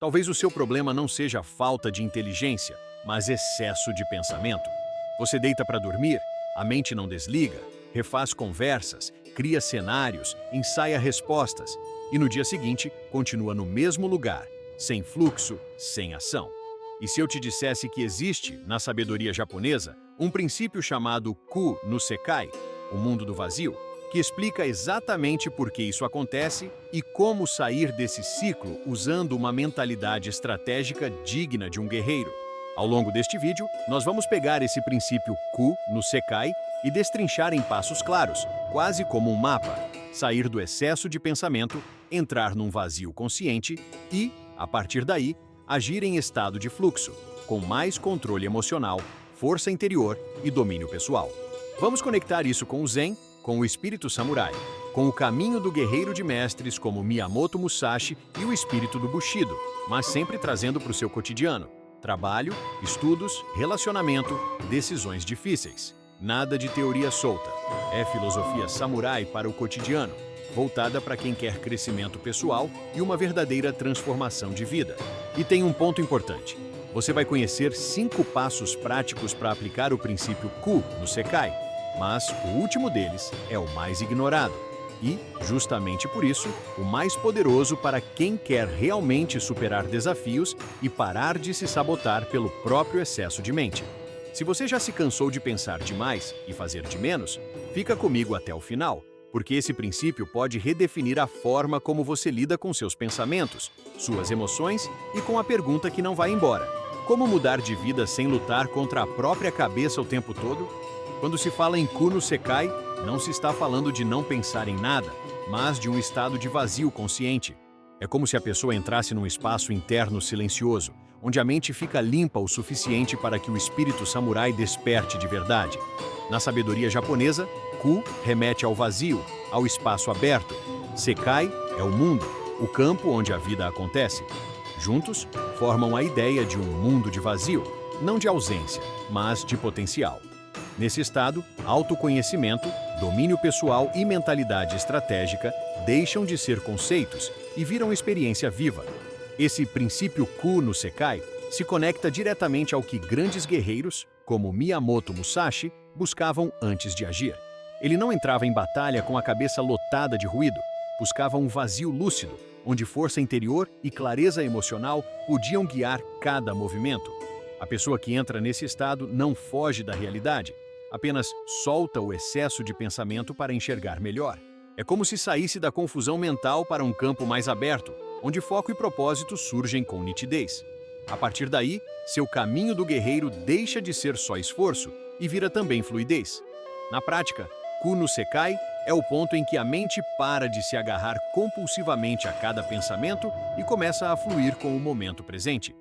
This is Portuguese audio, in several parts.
Talvez o seu problema não seja falta de inteligência, mas excesso de pensamento. Você deita para dormir, a mente não desliga, refaz conversas, cria cenários, ensaia respostas e no dia seguinte continua no mesmo lugar, sem fluxo, sem ação. E se eu te dissesse que existe, na sabedoria japonesa, um princípio chamado Ku no Sekai, o mundo do vazio, que explica exatamente por que isso acontece e como sair desse ciclo usando uma mentalidade estratégica digna de um guerreiro. Ao longo deste vídeo, nós vamos pegar esse princípio Ku no Sekai e destrinchar em passos claros, quase como um mapa, sair do excesso de pensamento, entrar num vazio consciente e, a partir daí, agir em estado de fluxo, com mais controle emocional, força interior e domínio pessoal. Vamos conectar isso com o Zen, com o espírito samurai, com o caminho do guerreiro de mestres como Miyamoto Musashi e o espírito do Bushido, mas sempre trazendo para o seu cotidiano. Trabalho, estudos, relacionamento, decisões difíceis. Nada de teoria solta. É filosofia samurai para o cotidiano, voltada para quem quer crescimento pessoal e uma verdadeira transformação de vida. E tem um ponto importante. Você vai conhecer 5 passos práticos para aplicar o princípio Ku no Sekai, mas o último deles é o mais ignorado. E, justamente por isso, o mais poderoso para quem quer realmente superar desafios e parar de se sabotar pelo próprio excesso de mente. Se você já se cansou de pensar demais e fazer de menos, fica comigo até o final, porque esse princípio pode redefinir a forma como você lida com seus pensamentos, suas emoções e com a pergunta que não vai embora: como mudar de vida sem lutar contra a própria cabeça o tempo todo? Quando se fala em Ku no Sekai, não se está falando de não pensar em nada, mas de um estado de vazio consciente. É como se a pessoa entrasse num espaço interno silencioso, onde a mente fica limpa o suficiente para que o espírito samurai desperte de verdade. Na sabedoria japonesa, Ku remete ao vazio, ao espaço aberto. Sekai é o mundo, o campo onde a vida acontece. Juntos, formam a ideia de um mundo de vazio, não de ausência, mas de potencial. Nesse estado, autoconhecimento, domínio pessoal e mentalidade estratégica deixam de ser conceitos e viram experiência viva. Esse princípio Ku no Sekai se conecta diretamente ao que grandes guerreiros, como Miyamoto Musashi, buscavam antes de agir. Ele não entrava em batalha com a cabeça lotada de ruído, buscava um vazio lúcido, onde força interior e clareza emocional podiam guiar cada movimento. A pessoa que entra nesse estado não foge da realidade, apenas solta o excesso de pensamento para enxergar melhor. É como se saísse da confusão mental para um campo mais aberto, onde foco e propósito surgem com nitidez. A partir daí, seu caminho do guerreiro deixa de ser só esforço e vira também fluidez. Na prática, Ku no Sekai é o ponto em que a mente para de se agarrar compulsivamente a cada pensamento e começa a fluir com o momento presente.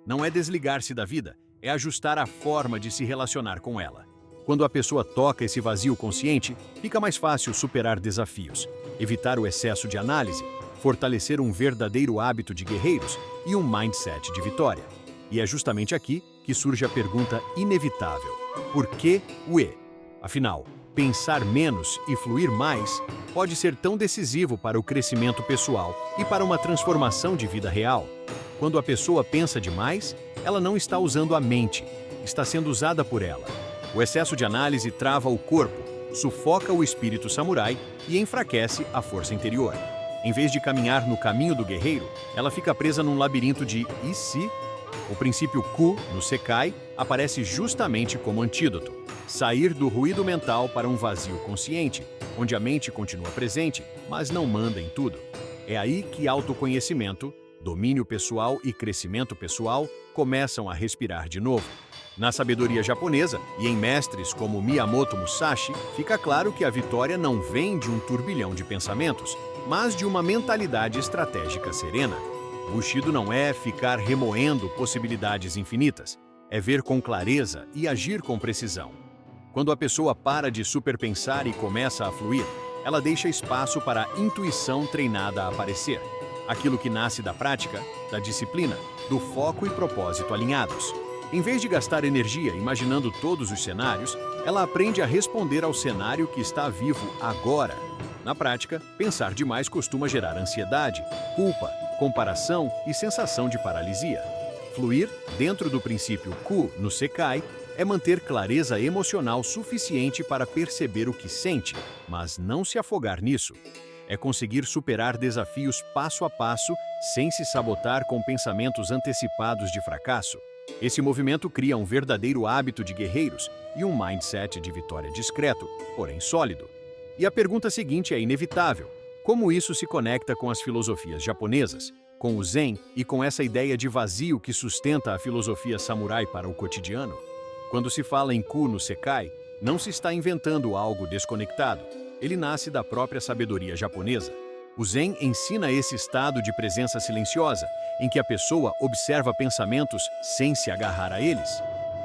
Não é desligar-se da vida, é ajustar a forma de se relacionar com ela. Quando a pessoa toca esse vazio consciente, fica mais fácil superar desafios, evitar o excesso de análise, fortalecer um verdadeiro hábito de guerreiros e um mindset de vitória. E é justamente aqui que surge a pergunta inevitável: por que o E? Afinal, pensar menos e fluir mais pode ser tão decisivo para o crescimento pessoal e para uma transformação de vida real. Quando a pessoa pensa demais, ela não está usando a mente, está sendo usada por ela. O excesso de análise trava o corpo, sufoca o espírito samurai e enfraquece a força interior. Em vez de caminhar no caminho do guerreiro, ela fica presa num labirinto de "e se?". O princípio Ku no Sekai aparece justamente como antídoto: sair do ruído mental para um vazio consciente, onde a mente continua presente, mas não manda em tudo. É aí que autoconhecimento, domínio pessoal e crescimento pessoal começam a respirar de novo. Na sabedoria japonesa e em mestres como Miyamoto Musashi, fica claro que a vitória não vem de um turbilhão de pensamentos, mas de uma mentalidade estratégica serena. Bushido não é ficar remoendo possibilidades infinitas, é ver com clareza e agir com precisão. Quando a pessoa para de superpensar e começa a fluir, ela deixa espaço para a intuição treinada a aparecer. Aquilo que nasce da prática, da disciplina, do foco e propósito alinhados. Em vez de gastar energia imaginando todos os cenários, ela aprende a responder ao cenário que está vivo agora. Na prática, pensar demais costuma gerar ansiedade, culpa, comparação e sensação de paralisia. Fluir, dentro do princípio Ku no Sekai, é manter clareza emocional suficiente para perceber o que sente, mas não se afogar nisso. É conseguir superar desafios passo a passo sem se sabotar com pensamentos antecipados de fracasso. Esse movimento cria um verdadeiro hábito de guerreiros e um mindset de vitória discreto, porém sólido. E a pergunta seguinte é inevitável: como isso se conecta com as filosofias japonesas, com o Zen e com essa ideia de vazio que sustenta a filosofia samurai para o cotidiano? Quando se fala em Ku no Sekai, não se está inventando algo desconectado. Ele nasce da própria sabedoria japonesa. O Zen ensina esse estado de presença silenciosa, em que a pessoa observa pensamentos sem se agarrar a eles.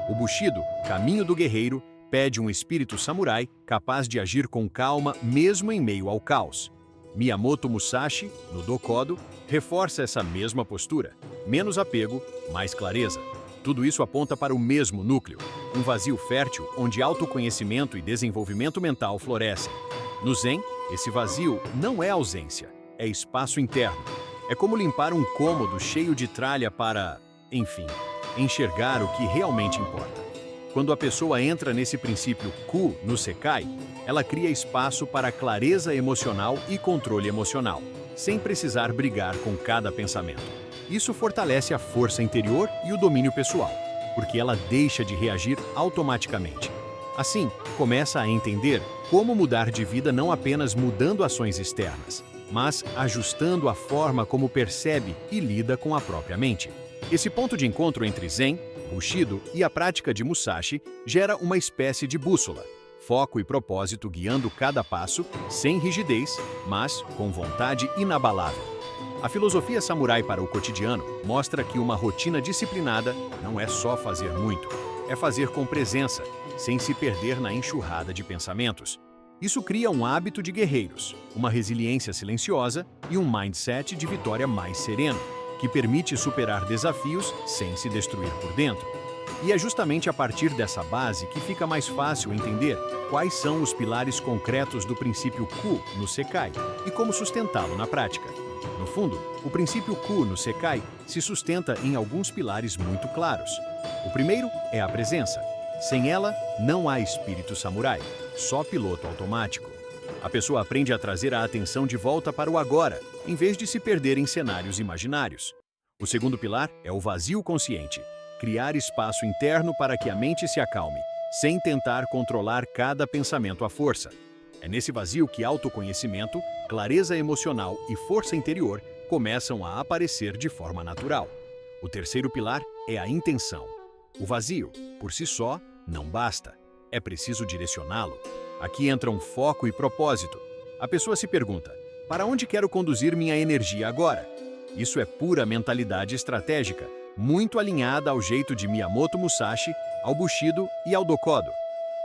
O Bushido, caminho do guerreiro, pede um espírito samurai capaz de agir com calma mesmo em meio ao caos. Miyamoto Musashi, no Dokodo, reforça essa mesma postura: menos apego, mais clareza. Tudo isso aponta para o mesmo núcleo, um vazio fértil onde autoconhecimento e desenvolvimento mental florescem. No Zen, esse vazio não é ausência, é espaço interno. É como limpar um cômodo cheio de tralha para, enfim, enxergar o que realmente importa. Quando a pessoa entra nesse princípio Ku no Sekai, ela cria espaço para clareza emocional e controle emocional, sem precisar brigar com cada pensamento. Isso fortalece a força interior e o domínio pessoal, porque ela deixa de reagir automaticamente. Assim, começa a entender como mudar de vida não apenas mudando ações externas, mas ajustando a forma como percebe e lida com a própria mente. Esse ponto de encontro entre Zen, Bushido e a prática de Musashi gera uma espécie de bússola, foco e propósito guiando cada passo, sem rigidez, mas com vontade inabalável. A filosofia samurai para o cotidiano mostra que uma rotina disciplinada não é só fazer muito, é fazer com presença, sem se perder na enxurrada de pensamentos. Isso cria um hábito de guerreiros, uma resiliência silenciosa e um mindset de vitória mais sereno, que permite superar desafios sem se destruir por dentro. E é justamente a partir dessa base que fica mais fácil entender quais são os pilares concretos do princípio Ku no Sekai e como sustentá-lo na prática. No fundo, o princípio Ku no Sekai se sustenta em alguns pilares muito claros. O primeiro é a presença. Sem ela, não há espírito samurai, só piloto automático. A pessoa aprende a trazer a atenção de volta para o agora, em vez de se perder em cenários imaginários. O segundo pilar é o vazio consciente, criar espaço interno para que a mente se acalme, sem tentar controlar cada pensamento à força. É nesse vazio que autoconhecimento, clareza emocional e força interior começam a aparecer de forma natural. O terceiro pilar é a intenção. O vazio, por si só, não basta. É preciso direcioná-lo. Aqui entram foco e propósito. A pessoa se pergunta: para onde quero conduzir minha energia agora? Isso é pura mentalidade estratégica, muito alinhada ao jeito de Miyamoto Musashi, ao Bushido e ao Dokodo.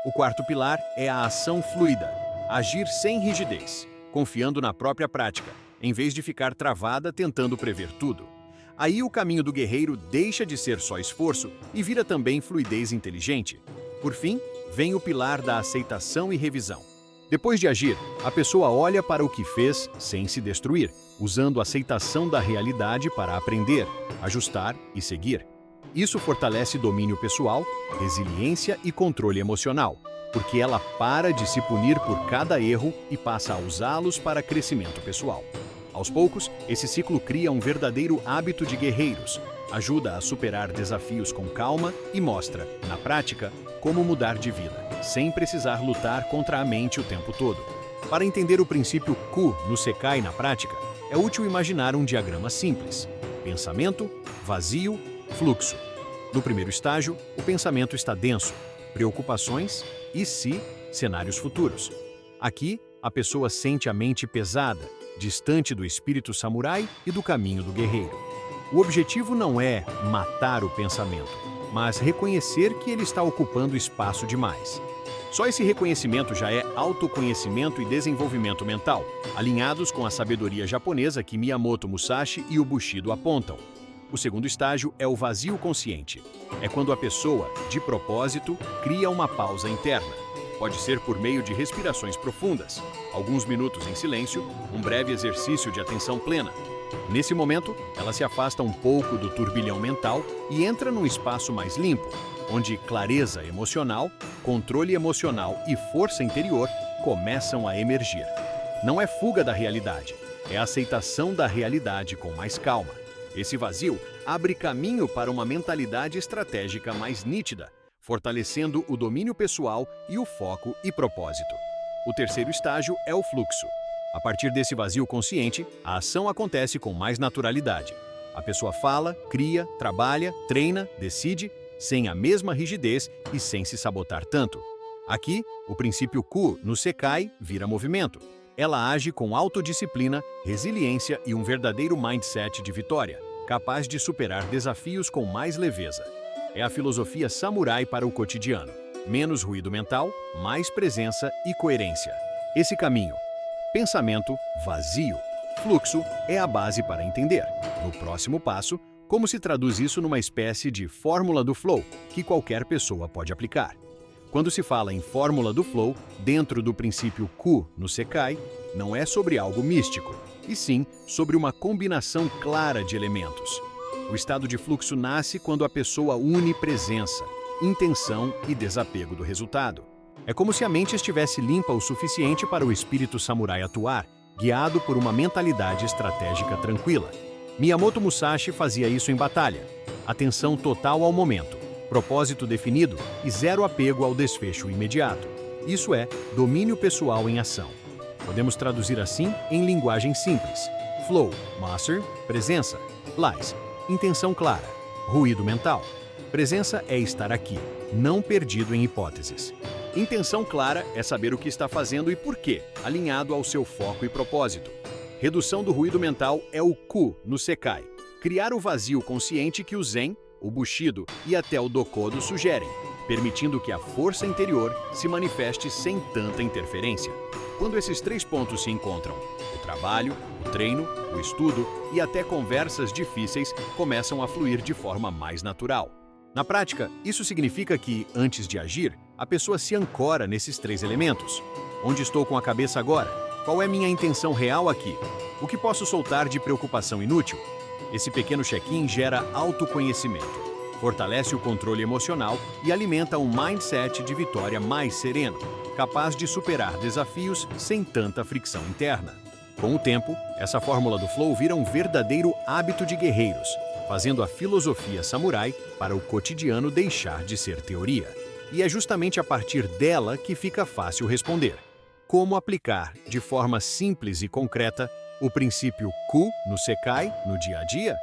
O quarto pilar é a ação fluida, agir sem rigidez, confiando na própria prática, em vez de ficar travada tentando prever tudo. Aí o caminho do guerreiro deixa de ser só esforço e vira também fluidez inteligente. Por fim, vem o pilar da aceitação e revisão. Depois de agir, a pessoa olha para o que fez sem se destruir, usando a aceitação da realidade para aprender, ajustar e seguir. Isso fortalece domínio pessoal, resiliência e controle emocional, porque ela para de se punir por cada erro e passa a usá-los para crescimento pessoal. Aos poucos, esse ciclo cria um verdadeiro hábito de guerreiros, ajuda a superar desafios com calma e mostra, na prática, como mudar de vida, sem precisar lutar contra a mente o tempo todo. Para entender o princípio Ku no Sekai na prática, é útil imaginar um diagrama simples: pensamento, vazio, fluxo. No primeiro estágio, o pensamento está denso, preocupações e cenários futuros. Aqui, a pessoa sente a mente pesada, distante do espírito samurai e do caminho do guerreiro. O objetivo não é matar o pensamento, mas reconhecer que ele está ocupando espaço demais. Só esse reconhecimento já é autoconhecimento e desenvolvimento mental, alinhados com a sabedoria japonesa que Miyamoto Musashi e o Bushido apontam. O segundo estágio é o vazio consciente. É quando a pessoa, de propósito, cria uma pausa interna. Pode ser por meio de respirações profundas, alguns minutos em silêncio, um breve exercício de atenção plena. Nesse momento, ela se afasta um pouco do turbilhão mental e entra num espaço mais limpo, onde clareza emocional, controle emocional e força interior começam a emergir. Não é fuga da realidade, é aceitação da realidade com mais calma. Esse vazio abre caminho para uma mentalidade estratégica mais nítida, fortalecendo o domínio pessoal e o foco e propósito. O terceiro estágio é o fluxo. A partir desse vazio consciente, a ação acontece com mais naturalidade. A pessoa fala, cria, trabalha, treina, decide, sem a mesma rigidez e sem se sabotar tanto. Aqui, o princípio Q no Sekai vira movimento. Ela age com autodisciplina, resiliência e um verdadeiro mindset de vitória, capaz de superar desafios com mais leveza. É a filosofia samurai para o cotidiano. Menos ruído mental, mais presença e coerência. Esse caminho, pensamento, vazio, fluxo, é a base para entender, no próximo passo, como se traduz isso numa espécie de fórmula do flow que qualquer pessoa pode aplicar. Quando se fala em fórmula do flow, dentro do princípio Q no Sekai, não é sobre algo místico, e sim sobre uma combinação clara de elementos. O estado de fluxo nasce quando a pessoa une presença, intenção e desapego do resultado. É como se a mente estivesse limpa o suficiente para o espírito samurai atuar, guiado por uma mentalidade estratégica tranquila. Miyamoto Musashi fazia isso em batalha. Atenção total ao momento, propósito definido e zero apego ao desfecho imediato. Isso é domínio pessoal em ação. Podemos traduzir assim em linguagem simples. Flow, master, presença. Lies, intenção clara. Ruído mental. Presença é estar aqui, não perdido em hipóteses. Intenção clara é saber o que está fazendo e por quê, alinhado ao seu foco e propósito. Redução do ruído mental é o Q no Sekai. Criar o vazio consciente que o Zen, o Bushido e até o Dokodo sugerem, permitindo que a força interior se manifeste sem tanta interferência. Quando esses três pontos se encontram, o trabalho, o treino, o estudo e até conversas difíceis começam a fluir de forma mais natural. Na prática, isso significa que, antes de agir, a pessoa se ancora nesses três elementos. Onde estou com a cabeça agora? Qual é minha intenção real aqui? O que posso soltar de preocupação inútil? Esse pequeno check-in gera autoconhecimento, fortalece o controle emocional e alimenta um mindset de vitória mais sereno, capaz de superar desafios sem tanta fricção interna. Com o tempo, essa fórmula do flow vira um verdadeiro hábito de guerreiros, fazendo a filosofia samurai para o cotidiano deixar de ser teoria. E é justamente a partir dela que fica fácil responder. Como aplicar, de forma simples e concreta, o princípio Q no Sekai no dia a dia?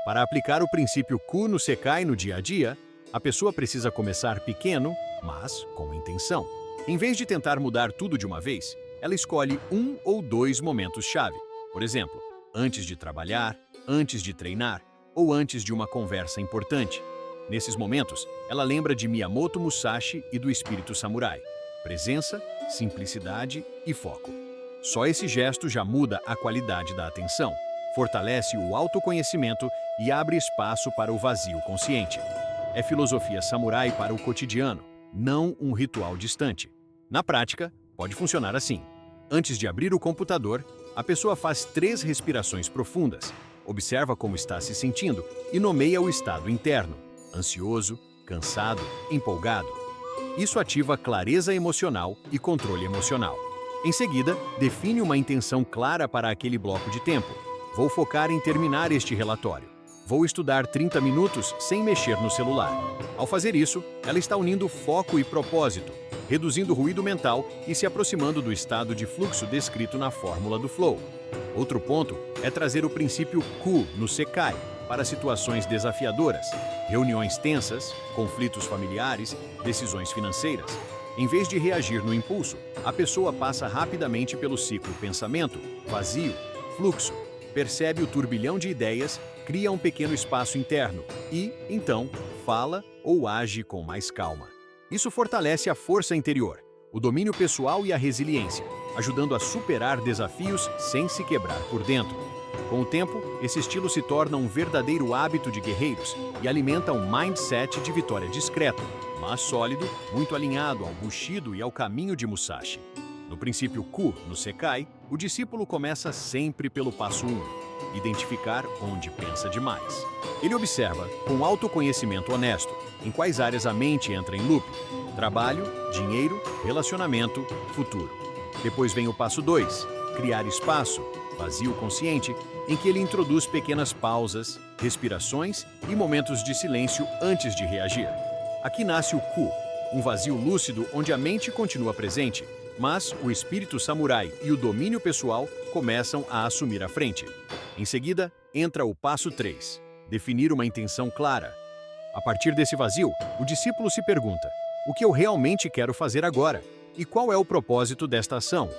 Para aplicar o princípio Q no Sekai no dia a dia, a pessoa precisa começar pequeno, mas com intenção. Em vez de tentar mudar tudo de uma vez, ela escolhe um ou dois momentos-chave. Por exemplo, antes de trabalhar, antes de treinar ou antes de uma conversa importante. Nesses momentos, ela lembra de Miyamoto Musashi e do espírito samurai. Presença, simplicidade e foco. Só esse gesto já muda a qualidade da atenção, fortalece o autoconhecimento e abre espaço para o vazio consciente. É filosofia samurai para o cotidiano, não um ritual distante. Na prática, pode funcionar assim. Antes de abrir o computador, a pessoa faz 3 respirações profundas, observa como está se sentindo e nomeia o estado interno: ansioso, cansado, empolgado. Isso ativa clareza emocional e controle emocional. Em seguida, define uma intenção clara para aquele bloco de tempo. Vou focar em terminar este relatório. Vou estudar 30 minutos sem mexer no celular. Ao fazer isso, ela está unindo foco e propósito, reduzindo o ruído mental e se aproximando do estado de fluxo descrito na fórmula do flow. Outro ponto é trazer o princípio Q no Sekai para situações desafiadoras, reuniões tensas, conflitos familiares, decisões financeiras. Em vez de reagir no impulso, a pessoa passa rapidamente pelo ciclo pensamento, vazio, fluxo, percebe o turbilhão de ideias, cria um pequeno espaço interno e, então, fala ou age com mais calma. Isso fortalece a força interior, o domínio pessoal e a resiliência, ajudando a superar desafios sem se quebrar por dentro. Com o tempo, esse estilo se torna um verdadeiro hábito de guerreiros e alimenta um mindset de vitória discreto, mas sólido, muito alinhado ao Bushido e ao caminho de Musashi. No princípio Q no Sekai, o discípulo começa sempre pelo passo 1. identificar onde pensa demais. Ele observa, com autoconhecimento honesto, em quais áreas a mente entra em loop: trabalho, dinheiro, relacionamento, futuro. Depois vem o passo 2, criar espaço, vazio consciente, em que ele introduz pequenas pausas, respirações e momentos de silêncio antes de reagir. Aqui nasce o Ku, um vazio lúcido onde a mente continua presente, mas o espírito samurai e o domínio pessoal começam a assumir a frente. Em seguida, entra o passo 3, definir uma intenção clara. A partir desse vazio, o discípulo se pergunta: o que eu realmente quero fazer agora? E qual é o propósito desta ação?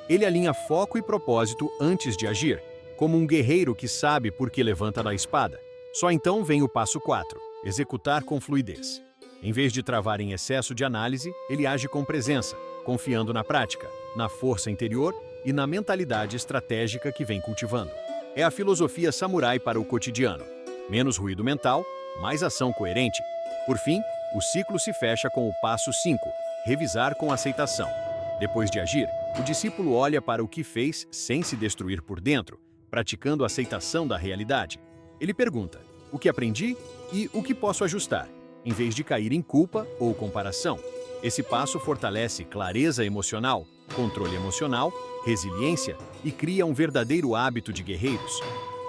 Ele alinha foco e propósito antes de agir, como um guerreiro que sabe por que levanta da espada. Só então vem o passo 4, executar com fluidez. Em vez de travar em excesso de análise, ele age com presença, confiando na prática, na força interior e na mentalidade estratégica que vem cultivando. É a filosofia samurai para o cotidiano. Menos ruído mental, mais ação coerente. Por fim, o ciclo se fecha com o passo 5, revisar com aceitação. Depois de agir, o discípulo olha para o que fez sem se destruir por dentro, praticando a aceitação da realidade. Ele pergunta: o que aprendi e o que posso ajustar, em vez de cair em culpa ou comparação. Esse passo fortalece clareza emocional, controle emocional, resiliência e cria um verdadeiro hábito de guerreiros.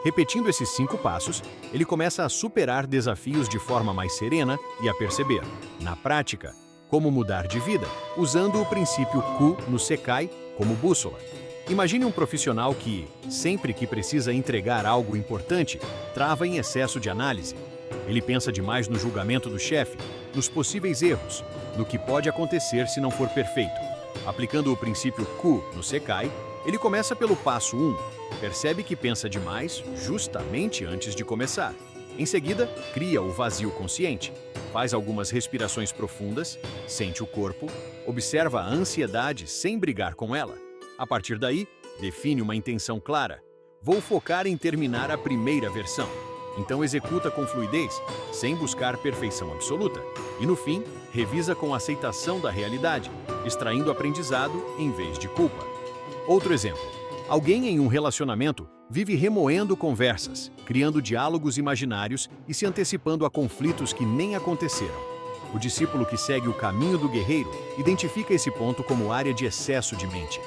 Repetindo esses 5 passos, ele começa a superar desafios de forma mais serena e a perceber, na prática, como mudar de vida, usando o princípio Ku no Sekai como bússola. Imagine um profissional que, sempre que precisa entregar algo importante, trava em excesso de análise. Ele pensa demais no julgamento do chefe, nos possíveis erros, no que pode acontecer se não for perfeito. Aplicando o princípio Ku no Sekai, ele começa pelo passo 1, percebe que pensa demais justamente antes de começar. Em seguida, cria o vazio consciente, faz algumas respirações profundas, sente o corpo, observa a ansiedade sem brigar com ela. A partir daí, define uma intenção clara. Vou focar em terminar a primeira versão. Então executa com fluidez, sem buscar perfeição absoluta. E no fim, revisa com aceitação da realidade, extraindo aprendizado em vez de culpa. Outro exemplo. Alguém em um relacionamento vive remoendo conversas, criando diálogos imaginários e se antecipando a conflitos que nem aconteceram. O discípulo que segue o caminho do guerreiro identifica esse ponto como área de excesso de mente.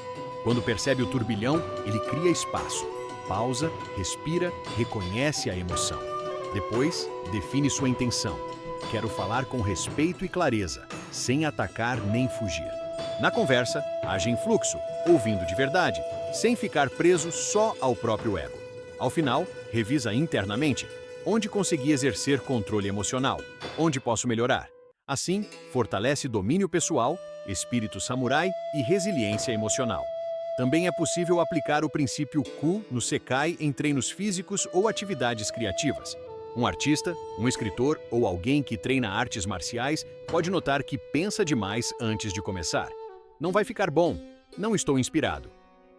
Quando percebe o turbilhão, ele cria espaço. Pausa, respira, reconhece a emoção. Depois, define sua intenção. Quero falar com respeito e clareza, sem atacar nem fugir. Na conversa, age em fluxo, ouvindo de verdade, sem ficar preso só ao próprio ego. Ao final, revisa internamente onde consegui exercer controle emocional, onde posso melhorar. Assim, fortalece domínio pessoal, espírito samurai e resiliência emocional. Também é possível aplicar o princípio Ku no Sekai em treinos físicos ou atividades criativas. Um artista, um escritor ou alguém que treina artes marciais pode notar que pensa demais antes de começar. Não vai ficar bom, não estou inspirado.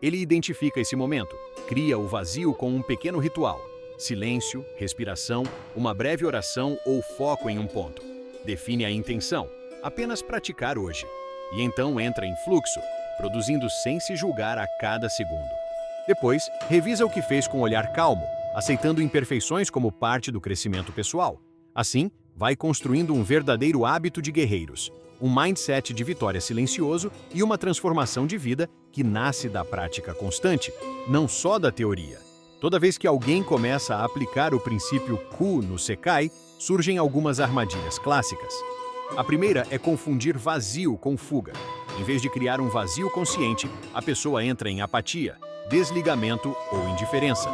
Ele identifica esse momento, cria o vazio com um pequeno ritual. Silêncio, respiração, uma breve oração ou foco em um ponto. Define a intenção, apenas praticar hoje. E então entra em fluxo, produzindo sem se julgar a cada segundo. Depois, revisa o que fez com um olhar calmo, aceitando imperfeições como parte do crescimento pessoal. Assim, vai construindo um verdadeiro hábito de guerreiros, um mindset de vitória silencioso e uma transformação de vida que nasce da prática constante, não só da teoria. Toda vez que alguém começa a aplicar o princípio Ku no Sekai, surgem algumas armadilhas clássicas. A primeira é confundir vazio com fuga. Em vez de criar um vazio consciente, a pessoa entra em apatia, desligamento ou indiferença.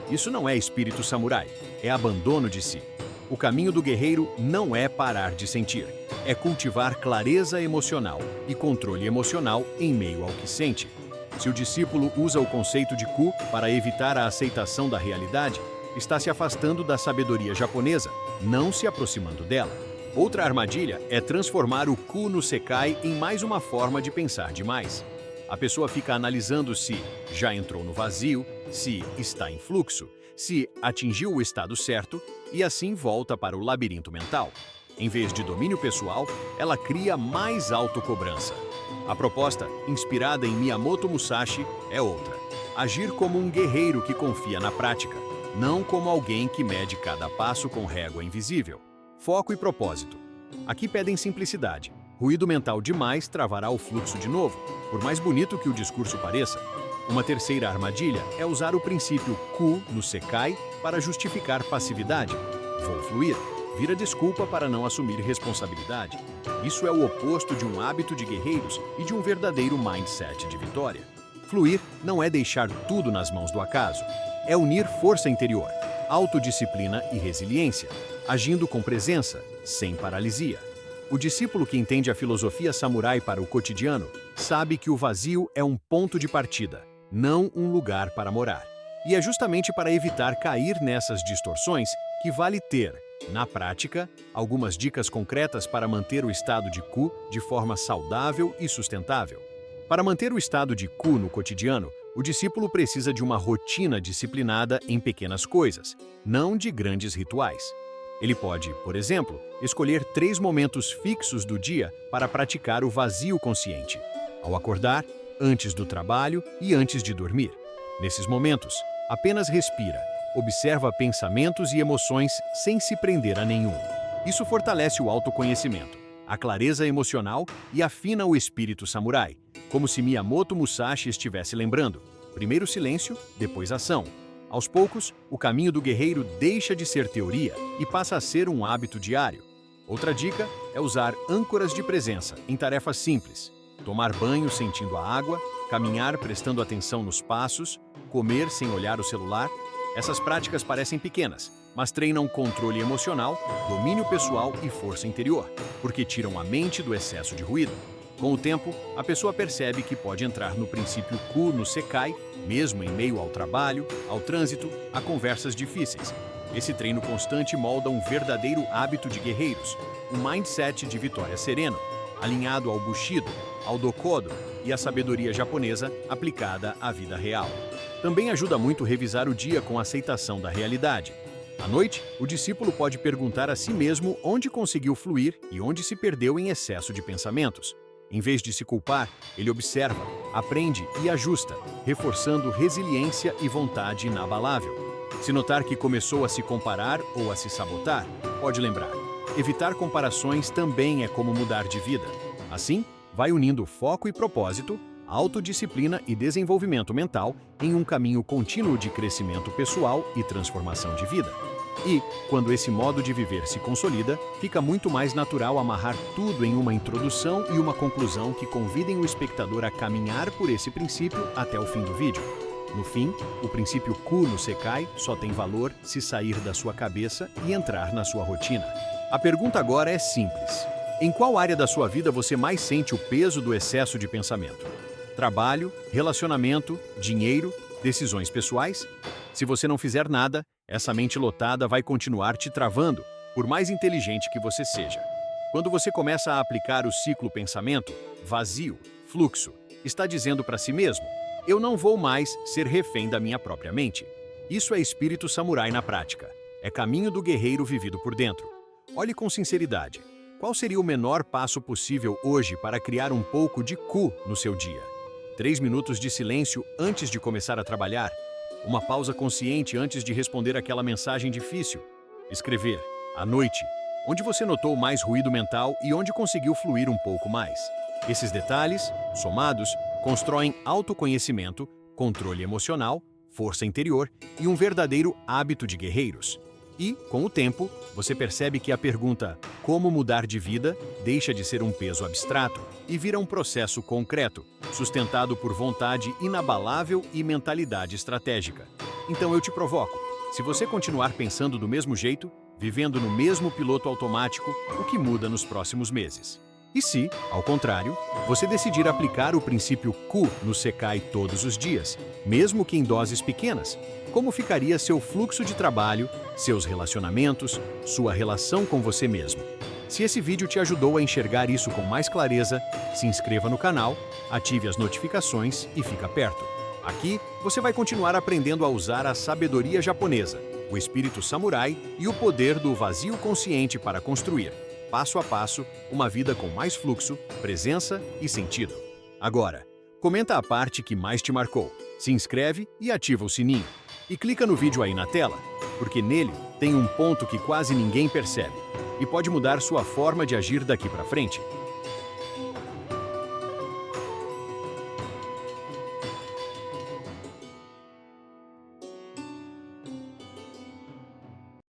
Isso não é espírito samurai, é abandono de si. O caminho do guerreiro não é parar de sentir, é cultivar clareza emocional e controle emocional em meio ao que sente. Se o discípulo usa o conceito de Ku para evitar a aceitação da realidade, está se afastando da sabedoria japonesa, não se aproximando dela. Outra armadilha é transformar o Ku no Sekai em mais uma forma de pensar demais. A pessoa fica analisando se já entrou no vazio, se está em fluxo, se atingiu o estado certo e assim volta para o labirinto mental. Em vez de domínio pessoal, ela cria mais autocobrança. A proposta, inspirada em Miyamoto Musashi, é outra: agir como um guerreiro que confia na prática. não como alguém que mede cada passo com régua invisível. Foco e propósito. Aqui pedem simplicidade. Ruído mental demais travará o fluxo de novo, por mais bonito que o discurso pareça. Uma terceira armadilha é usar o princípio Q no Sekai para justificar passividade. Vou fluir. Vira desculpa para não assumir responsabilidade. Isso é o oposto de um hábito de guerreiros e de um verdadeiro mindset de vitória. Fluir não é deixar tudo nas mãos do acaso. É unir força interior, autodisciplina e resiliência, agindo com presença, sem paralisia. O discípulo que entende a filosofia samurai para o cotidiano sabe que o vazio é um ponto de partida, não um lugar para morar. E é justamente para evitar cair nessas distorções que vale ter, na prática, algumas dicas concretas para manter o estado de Q de forma saudável e sustentável. Para manter o estado de Q no cotidiano, o discípulo precisa de uma rotina disciplinada em pequenas coisas, não de grandes rituais. Ele pode, por exemplo, escolher 3 momentos fixos do dia para praticar o vazio consciente: ao acordar, antes do trabalho e antes de dormir. Nesses momentos, apenas respira, observa pensamentos e emoções sem se prender a nenhum. Isso fortalece o autoconhecimento, a clareza emocional e afina o espírito samurai, como se Miyamoto Musashi estivesse lembrando: primeiro silêncio, depois ação. Aos poucos, o caminho do guerreiro deixa de ser teoria e passa a ser um hábito diário. Outra dica é usar âncoras de presença em tarefas simples: tomar banho sentindo a água, caminhar prestando atenção nos passos, comer sem olhar o celular. Essas práticas parecem pequenas, mas treinam controle emocional, domínio pessoal e força interior, porque tiram a mente do excesso de ruído. Com o tempo, a pessoa percebe que pode entrar no princípio Q no Sekai, mesmo em meio ao trabalho, ao trânsito, a conversas difíceis. Esse treino constante molda um verdadeiro hábito de guerreiros, um mindset de vitória sereno, alinhado ao Bushido, ao Dokodo e à sabedoria japonesa aplicada à vida real. Também ajuda muito revisar o dia com aceitação da realidade. À noite, o discípulo pode perguntar a si mesmo onde conseguiu fluir e onde se perdeu em excesso de pensamentos. Em vez de se culpar, ele observa, aprende e ajusta, reforçando resiliência e vontade inabalável. Se notar que começou a se comparar ou a se sabotar, pode lembrar: evitar comparações também é como mudar de vida. Assim, vai unindo foco e propósito, autodisciplina e desenvolvimento mental em um caminho contínuo de crescimento pessoal e transformação de vida. E, quando esse modo de viver se consolida, fica muito mais natural amarrar tudo em uma introdução e uma conclusão que convidem o espectador a caminhar por esse princípio até o fim do vídeo. No fim, o princípio Q no Sekai só tem valor se sair da sua cabeça e entrar na sua rotina. A pergunta agora é simples: em qual área da sua vida você mais sente o peso do excesso de pensamento? Trabalho, relacionamento, dinheiro, decisões pessoais? Se você não fizer nada, essa mente lotada vai continuar te travando, por mais inteligente que você seja. Quando você começa a aplicar o ciclo pensamento, vazio, fluxo, está dizendo para si mesmo: eu não vou mais ser refém da minha própria mente. Isso é espírito samurai na prática. É caminho do guerreiro vivido por dentro. Olhe com sinceridade. Qual seria o menor passo possível hoje para criar um pouco de Q no seu dia? 3 minutos de silêncio antes de começar a trabalhar. Uma pausa consciente antes de responder aquela mensagem difícil. Escrever, à noite, onde você notou mais ruído mental e onde conseguiu fluir um pouco mais. Esses detalhes, somados, constroem autoconhecimento, controle emocional, força interior e um verdadeiro hábito de guerreiros. E, com o tempo, você percebe que a pergunta "como mudar de vida" deixa de ser um peso abstrato e vira um processo concreto, sustentado por vontade inabalável e mentalidade estratégica. Então eu te provoco: se você continuar pensando do mesmo jeito, vivendo no mesmo piloto automático, o que muda nos próximos meses? E se, ao contrário, você decidir aplicar o princípio Q no Sekai todos os dias, mesmo que em doses pequenas, como ficaria seu fluxo de trabalho, seus relacionamentos, sua relação com você mesmo? Se esse vídeo te ajudou a enxergar isso com mais clareza, se inscreva no canal, ative as notificações e fica perto. Aqui, você vai continuar aprendendo a usar a sabedoria japonesa, o espírito samurai e o poder do vazio consciente para construir, passo a passo, uma vida com mais fluxo, presença e sentido. Agora, comenta a parte que mais te marcou, se inscreve e ativa o sininho. E clica no vídeo aí na tela, porque nele tem um ponto que quase ninguém percebe e pode mudar sua forma de agir daqui para frente.